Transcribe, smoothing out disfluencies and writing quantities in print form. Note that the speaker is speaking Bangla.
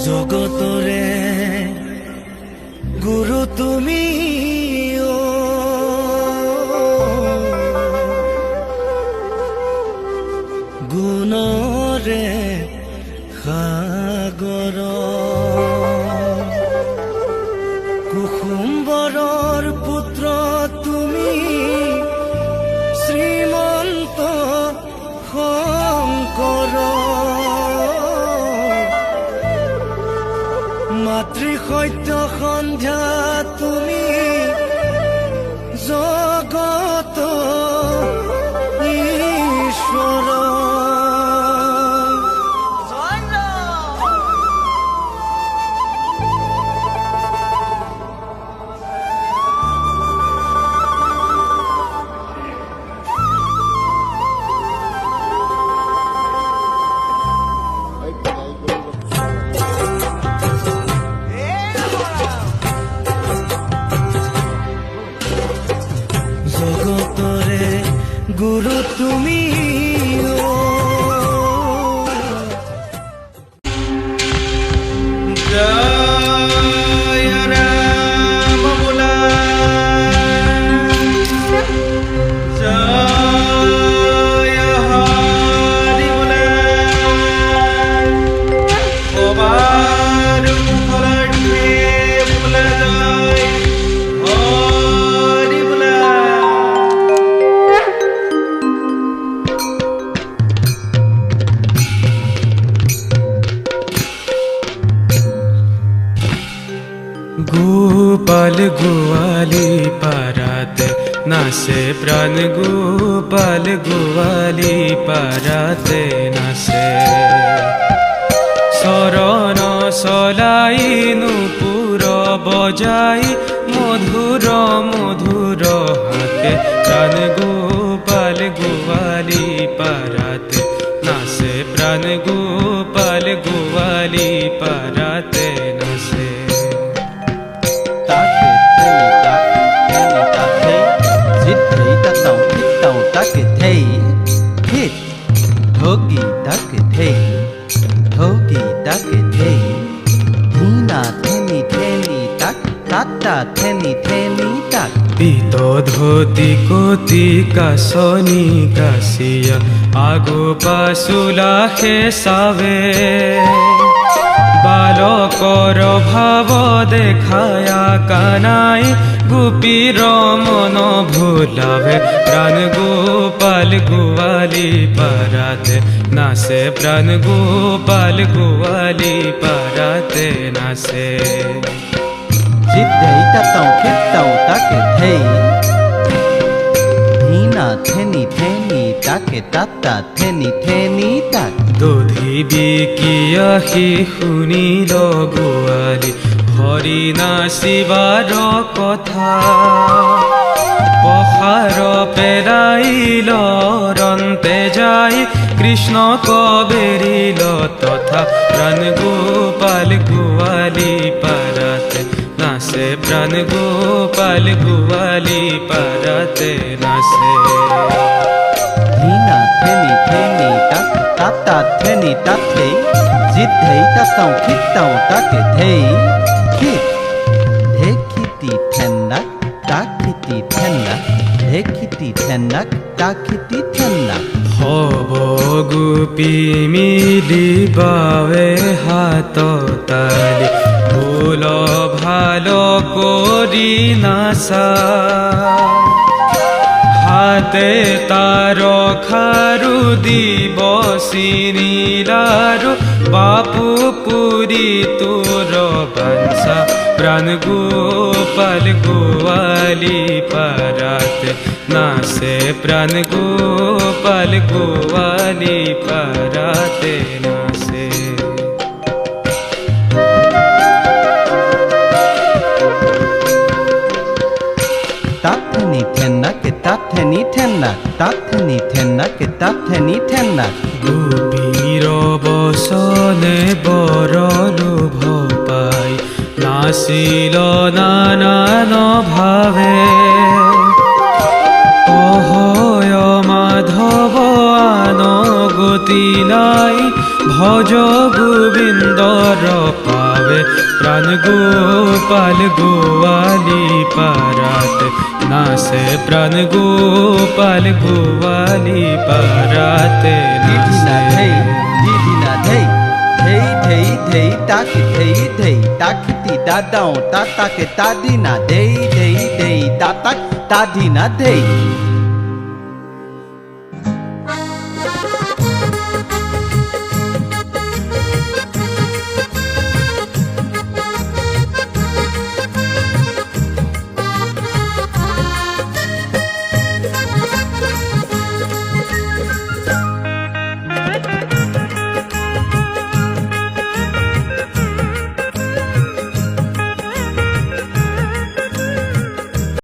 জগতরে গুরু তুমি গুণরে সাগৰ কুসুম্বৰৰ পুত্ৰ তুমি শ্ৰীমন্ত শংকৰ মাতৃ সত্য সন্ধ্যা তুমি জগত ঈশ্বৰ জগতরে গুরু তুমি জয় রাম বোলা জয় হরি বোলা সবার মুখে বোলা জয় হরি বোলা গোপাল গোয়ালি পারাতে নাচে প্রাণ গোপাল গোয়ালি পারাতে নাচে শরণ সলাই নূপুর বজাই মধুর মধুর হাতে প্রাণ গোপাল গোয়ালি পারাতে নাচে প্রাণ গোপাল গোয়ালি পারাতে নাচে পিত ধোতি কোতি কাশনি কাশিয়া আগো পাশুলা খেসাবে বালকর ভাব দেখায়া কানাই গোপীর মন ভুলাবে প্রাণ গোপাল গোয়ালি পারাতে নাচে প্রাণ গোপাল গোয়ালি পারাতে নাচে জিদ্দেই তাতাও খেতাও তাকে থেই হিনা থেনি থেনি তাকে তাতা থেনি থেনি তাক দধি বিকিয়াহি শুনিল গোৱালি হৰি নাচিবাৰ কথা পখাৰ পেৰাইল ৰন্তে যাই কৃষ্ণ কবেৰিল তথা প্ৰাণ গোপাল গোৱালি পাৰাতে নাচে প্রাণ গোপাল গোয়ালি পারাতে নাচে হিনা থেনি থেনি তাক তাতা থেনি তাতে জিদ্দেই তাতাও খেতাও তাকে থেই খিত ঢেকিতি ঠেন্নাক তাকিতি ঠেন্নাক ঢেকিতি ঠেন্নাক তাকিতি ঠেন্নাক হব গোপী মিলি বাৱে হাত তালি ভুল ভালো করি নাচা হাতে তার খারু দিব সিনিলারু বাপু পুরি তোর বাঞ্ছা প্রাণ গোপাল গোয়ালি পারাতে নাচে প্রাণ গোপাল গোয়ালি পারাতে নাচে তাথেনি ঠেন্নাক তাথেনি ঠেন্নাক তাথেনি ঠেন্নাক তাথেনি ঠেন্নাক গোপীৰ বচনে বৰ লোভ পাই নাচিল নানান ভাৱে অহয় মাধৱ আন গতি নাই ভজ গোবিন্দ বর পাবে প্রাণ গোপাল গোয়ালি পারাতে নাচে প্রাণ গোপাল গোয়ালি পারাতে দিদি না ধেই দিদি না ধেই ধেই ধেই ধেই তাকে ধেই ধেই তাকিতি দাদাও তাতাকে তাদি না ধেই ধেই ধেই তাতাক তাদি না ধেই